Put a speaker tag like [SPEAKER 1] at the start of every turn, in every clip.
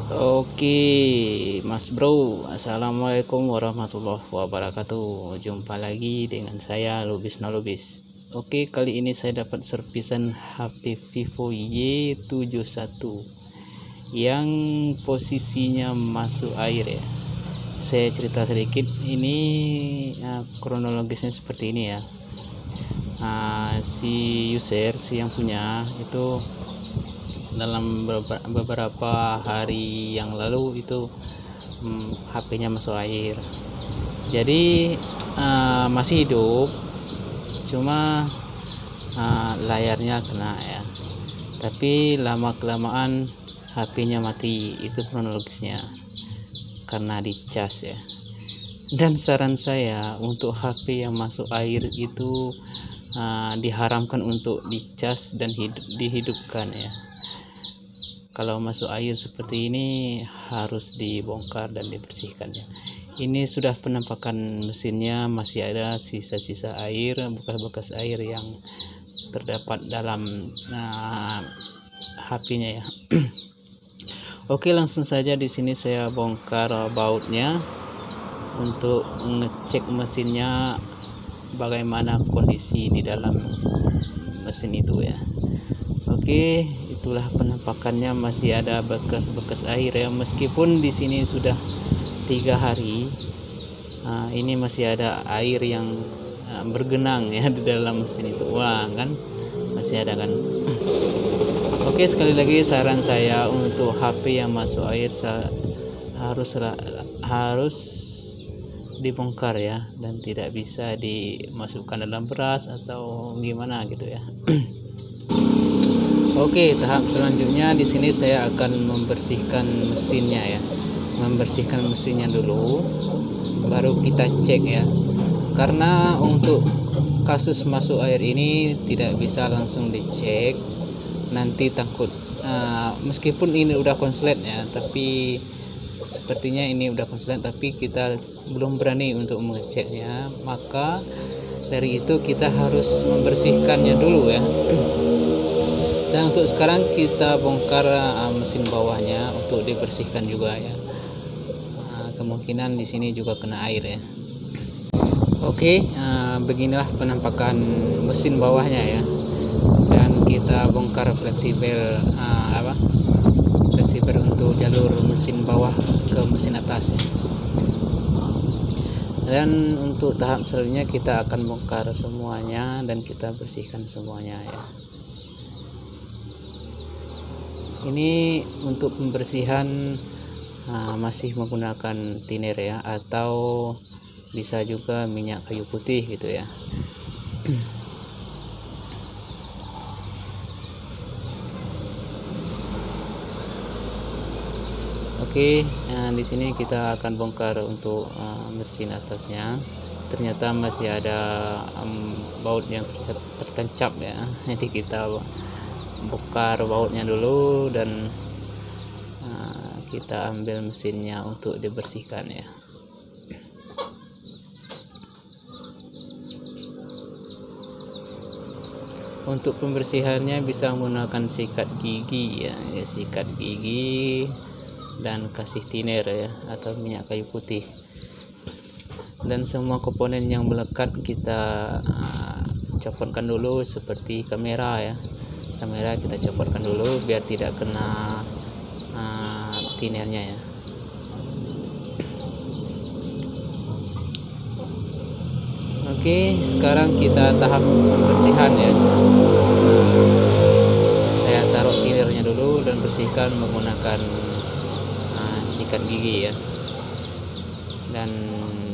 [SPEAKER 1] Oke, Mas Bro, Assalamualaikum warahmatullahi wabarakatuh. Jumpa lagi dengan saya Lubis Nalubis. Oke, kali ini saya dapat servisan HP Vivo Y71 yang posisinya masuk air ya. Saya cerita sedikit, ini kronologisnya seperti ini ya. Si user, si yang punya itu dalam beberapa hari yang lalu itu HP-nya masuk air. Jadi masih hidup, cuma layarnya kena ya. Tapi lama kelamaan HP-nya mati, itu kronologisnya karena dicas ya. Dan saran saya untuk HP yang masuk air itu diharamkan untuk dicas dan dihidupkan ya. Kalau masuk air seperti ini harus dibongkar dan dibersihkan ya. Ini sudah penampakan mesinnya, masih ada sisa-sisa air, bekas-bekas air yang terdapat dalam HP-nya ya. Oke, langsung saja di sini saya bongkar bautnya untuk ngecek mesinnya bagaimana kondisi di dalam mesin itu ya. Oke, itulah penampakannya, masih ada bekas-bekas air ya, meskipun di sini sudah 3 hari. Ini masih ada air yang bergenang ya di dalam mesin itu. Wah, kan masih ada kan. Oke, sekali lagi saran saya untuk HP yang masuk air harus dibongkar ya, dan tidak bisa dimasukkan dalam beras atau gimana gitu ya. Oke, tahap selanjutnya di sini saya akan membersihkan mesinnya ya. Membersihkan mesinnya dulu, baru kita cek ya. Karena untuk kasus masuk air ini tidak bisa langsung dicek. Nanti takut meskipun ini udah konslet ya, tapi sepertinya ini udah konslet, tapi kita belum berani untuk mengeceknya. Maka dari itu kita harus membersihkannya dulu ya. Dan untuk sekarang kita bongkar mesin bawahnya untuk dibersihkan juga ya. Kemungkinan di sini juga kena air ya. Oke, beginilah penampakan mesin bawahnya ya. Dan kita bongkar fleksibel fleksibel untuk jalur mesin bawah ke mesin atas ya. Dan untuk tahap selanjutnya kita akan bongkar semuanya dan kita bersihkan semuanya ya. Ini untuk pembersihan masih menggunakan thinner ya, atau bisa juga minyak kayu putih gitu ya. Oke, di sini kita akan bongkar untuk mesin atasnya. Ternyata masih ada baut yang tertancap ya. Jadi kita bongkar bautnya dulu dan kita ambil mesinnya untuk dibersihkan ya. Untuk pembersihannya bisa menggunakan sikat gigi ya, sikat gigi dan kasih thinner ya, atau minyak kayu putih. Dan semua komponen yang melekat kita copotkan dulu, seperti kamera ya. Kamera kita copotkan dulu biar tidak kena thinnernya ya. Oke, sekarang kita tahap pembersihan ya. Saya taruh thinnernya dulu dan bersihkan menggunakan sikat gigi ya, dan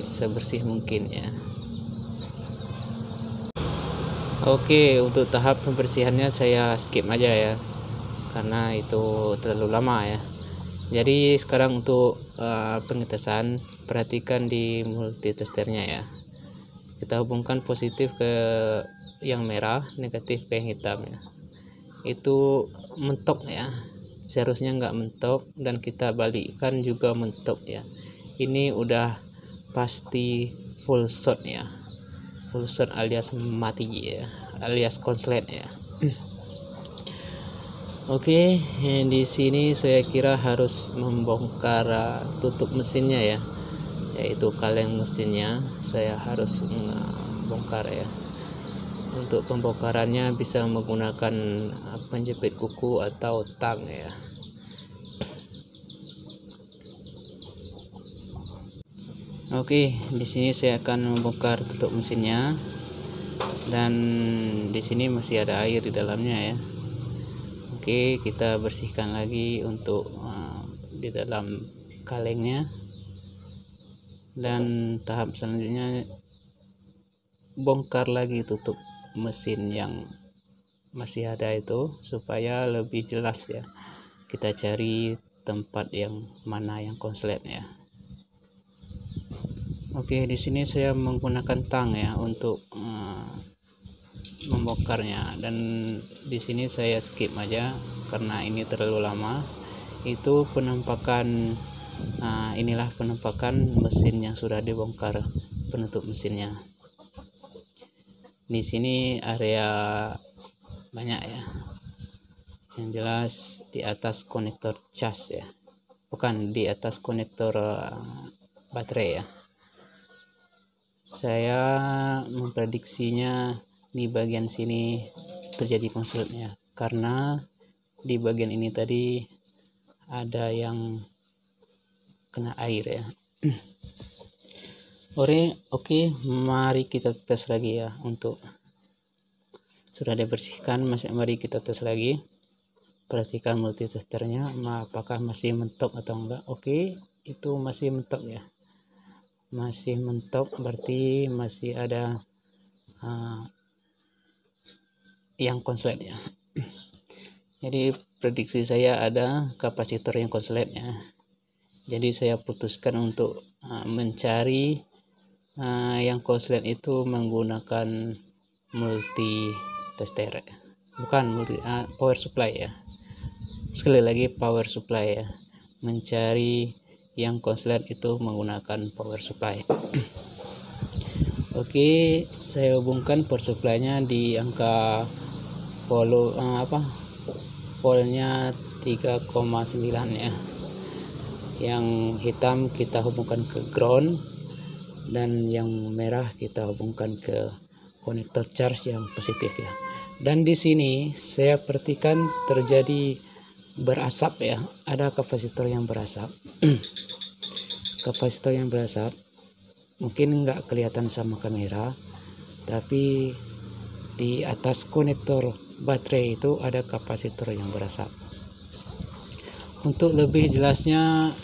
[SPEAKER 1] sebersih mungkin ya. Oke, untuk tahap pembersihannya saya skip aja ya, karena itu terlalu lama ya. Jadi sekarang untuk pengetesan, perhatikan di multitesternya ya. Kita hubungkan positif ke yang merah, negatif ke yang hitam ya. Itu mentok ya, seharusnya nggak mentok, dan kita balikkan juga mentok ya. Ini udah pasti full shot ya, full shot alias mati ya, alias konslet ya. Oke, di sini saya kira harus membongkar tutup mesinnya ya, yaitu kaleng mesinnya. Saya harus bongkar ya. Untuk pembongkarannya bisa menggunakan penjepit kuku atau tang ya. Oke, di sini saya akan membongkar tutup mesinnya, dan di sini masih ada air di dalamnya ya. Oke, kita bersihkan lagi untuk di dalam kalengnya, dan tahap selanjutnya bongkar lagi tutup mesin yang masih ada itu supaya lebih jelas ya. Kita cari tempat yang mana yang konslet ya. Oke, di sini saya menggunakan tang ya untuk membongkarnya, dan di sini saya skip aja karena ini terlalu lama. Itu penampakan, inilah penampakan mesin yang sudah dibongkar, penutup mesinnya. Di sini area banyak ya, yang jelas di atas konektor cas ya, bukan di atas konektor baterai ya. Saya memprediksinya di bagian sini terjadi konsletnya, karena di bagian ini tadi ada yang kena air ya. Oke, mari kita tes lagi ya. Untuk sudah dibersihkan, mari kita tes lagi. Perhatikan multitesternya, apakah masih mentok atau enggak. Oke, itu masih mentok ya, masih mentok, berarti masih ada yang konslet ya. Jadi prediksi saya ada kapasitor yang konslet ya. Jadi saya putuskan untuk mencari yang konslet itu menggunakan multi tester, bukan multi power supply ya. Sekali lagi power supply ya, mencari yang konslet itu menggunakan power supply. Oke, saya hubungkan power supply-nya di angka voltnya 3,9 ya. Yang hitam kita hubungkan ke ground, dan yang merah kita hubungkan ke konektor charge yang positif ya. Dan di sini saya perhatikan terjadi berasap ya, ada kapasitor yang berasap. Kapasitor yang berasap mungkin nggak kelihatan sama kamera, tapi di atas konektor baterai itu ada kapasitor yang berasap. Untuk lebih jelasnya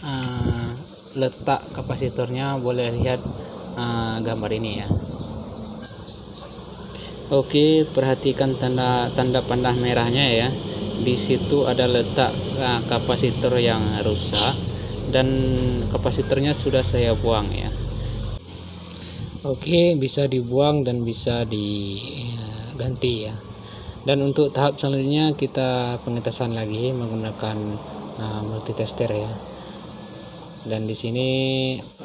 [SPEAKER 1] letak kapasitornya boleh lihat gambar ini ya. Oke, perhatikan tanda panah merahnya ya. Di situ ada letak kapasitor yang rusak, dan kapasitornya sudah saya buang ya. Oke, bisa dibuang dan bisa diganti ya. Dan untuk tahap selanjutnya kita pengetesan lagi menggunakan multitester ya. Dan di sini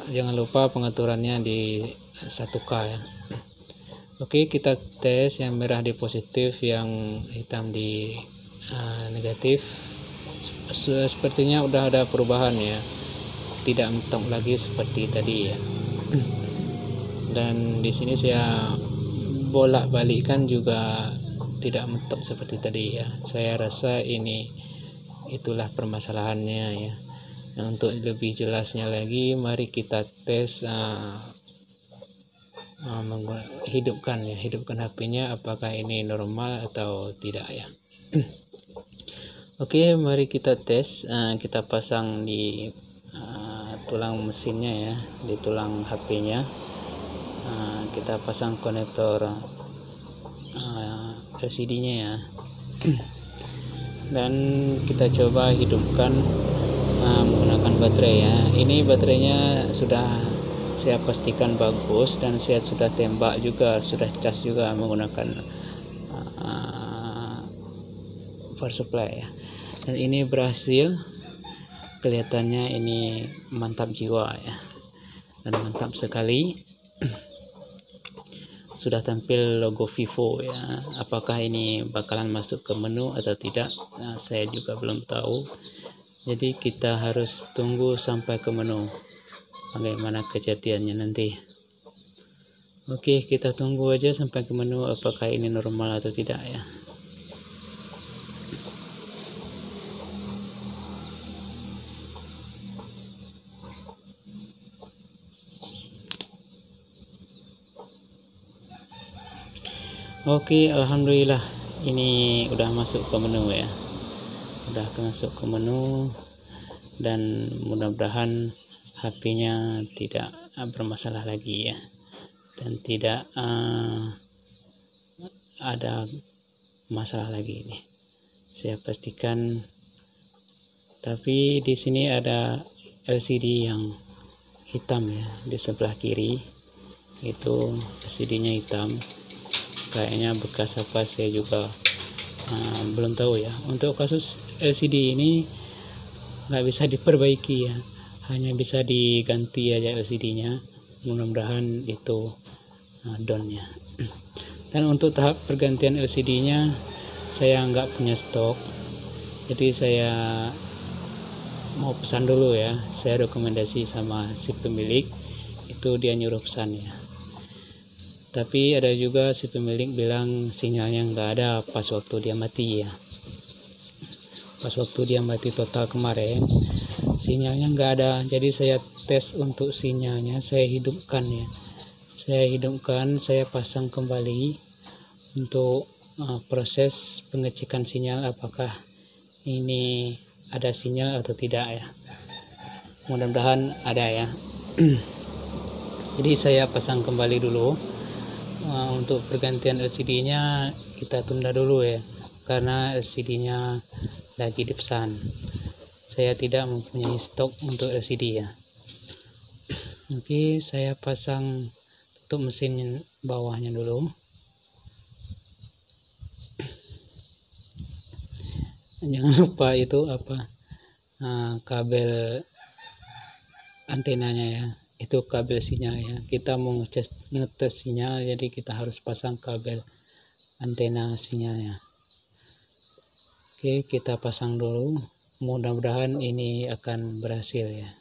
[SPEAKER 1] jangan lupa pengaturannya di 1K ya. Oke, kita tes yang merah di positif, yang hitam di negatif. Sepertinya udah ada perubahan ya, tidak mentok lagi seperti tadi ya. Dan di sini saya bolak-balikkan juga tidak mentok seperti tadi ya. Saya rasa itulah permasalahannya ya. Nah, untuk lebih jelasnya lagi, mari kita tes hidupkan HP-nya, apakah ini normal atau tidak ya. Oke, mari kita tes. Kita pasang di tulang mesinnya ya, di tulang HP-nya. Kita pasang konektor LCD-nya ya. Dan kita coba hidupkan menggunakan baterai ya. Ini baterainya sudah saya pastikan bagus, dan saya sudah tembak juga, sudah cas juga menggunakan power supply ya. Dan ini berhasil, kelihatannya ini mantap jiwa ya, dan mantap sekali. sudah tampil logo Vivo ya. Apakah ini bakalan masuk ke menu atau tidak, nah, saya juga belum tahu. Jadi kita harus tunggu sampai ke menu, bagaimana kejadiannya nanti. Oke, kita tunggu aja sampai ke menu apakah ini normal atau tidak ya. Oke, alhamdulillah ini udah masuk ke menu ya. Udah masuk ke menu, dan mudah-mudahan HP-nya tidak bermasalah lagi ya, dan tidak ada masalah lagi ini. Saya pastikan. Tapi di sini ada LCD yang hitam ya, di sebelah kiri itu LCD-nya hitam. Kayaknya bekas apa saya juga belum tahu ya. Untuk kasus LCD ini nggak bisa diperbaiki ya, hanya bisa diganti aja LCD-nya. Mudah-mudahan itu down ya. Dan untuk tahap pergantian LCD-nya saya nggak punya stok, jadi saya mau pesan dulu ya. Saya rekomendasi sama si pemilik, itu dia nyuruh pesan ya. Tapi ada juga si pemilik bilang sinyalnya nggak ada pas waktu dia mati ya. Pas waktu dia mati total kemarin, sinyalnya nggak ada. Jadi saya tes untuk sinyalnya, saya hidupkan ya. Saya hidupkan, saya pasang kembali untuk proses pengecekan sinyal apakah ini ada sinyal atau tidak ya. Mudah-mudahan ada ya. Jadi saya pasang kembali dulu. Untuk pergantian LCD-nya kita tunda dulu ya, karena LCD-nya lagi dipesan. Saya tidak mempunyai stok untuk LCD ya. Oke, saya pasang tutup mesin bawahnya dulu. Jangan lupa itu kabel antenanya ya, itu kabel sinyal ya. Kita mau ngetes sinyal, jadi kita harus pasang kabel antena sinyalnya. Oke, kita pasang dulu. Mudah-mudahan ini akan berhasil ya.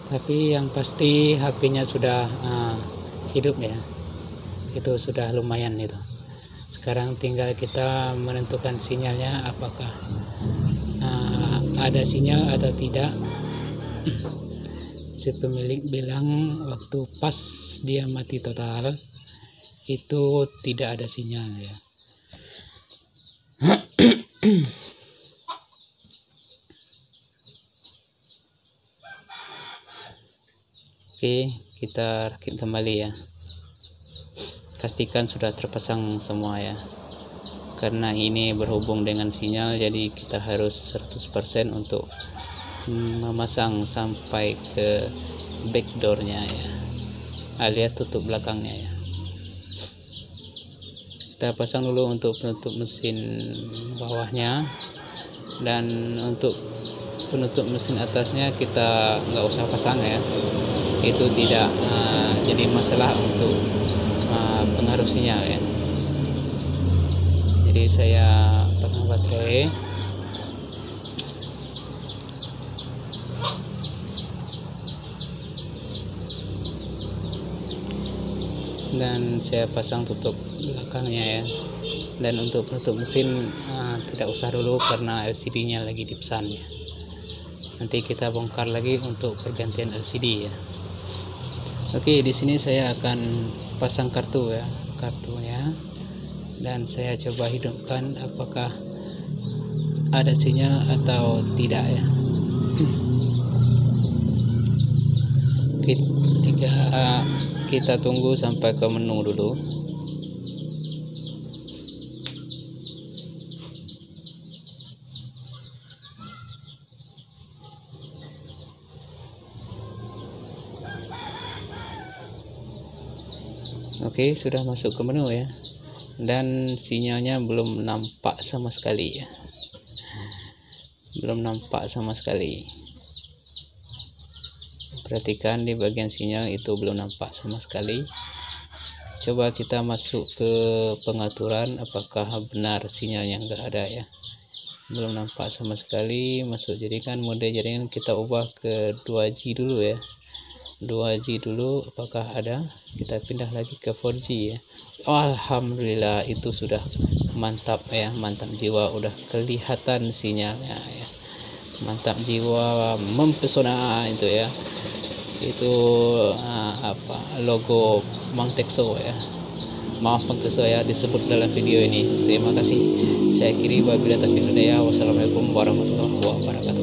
[SPEAKER 1] Tapi yang pasti HP-nya sudah hidup ya. Itu sudah lumayan itu. Sekarang tinggal kita menentukan sinyalnya apakah ada sinyal atau tidak. Si pemilik bilang waktu pas dia mati total itu tidak ada sinyal ya. Oke, kita rakit kembali ya. Pastikan sudah terpasang semua ya, karena ini berhubung dengan sinyal, jadi kita harus 100% untuk memasang sampai ke backdoornya ya, alias tutup belakangnya ya. Kita pasang dulu untuk penutup mesin bawahnya, dan untuk penutup mesin atasnya kita nggak usah pasang ya, itu tidak jadi masalah untuk pengaruh sinyal ya. Jadi saya pasang baterai, dan saya pasang tutup belakangnya ya. Dan untuk penutup mesin tidak usah dulu karena LCD-nya lagi dipesan ya. Nanti kita bongkar lagi untuk pergantian LCD ya. Oke, di sini saya akan pasang kartunya, dan saya coba hidupkan apakah ada sinyal atau tidak ya. Kita tunggu sampai ke menu dulu. Oke, sudah masuk ke menu ya, dan sinyalnya belum nampak sama sekali ya. belum nampak sama sekali. Perhatikan di bagian sinyal itu belum nampak sama sekali. Coba kita masuk ke pengaturan, apakah benar sinyalnya enggak ada ya. Belum nampak sama sekali. Masuk jaringan, mode jaringan kita ubah ke 2G dulu ya. 2G dulu, apakah ada? Kita pindah lagi ke 4G ya. Alhamdulillah, itu sudah mantap ya, mantap jiwa, udah kelihatan sinyalnya ya. Mantap jiwa, mempesona itu ya. Itu logo Mang Texo ya. Maaf Mang Texo ya disebut dalam video ini. Terima kasih. Saya akhiri, wabillahi taufiq wal hidayah. Wassalamualaikum warahmatullahi wabarakatuh.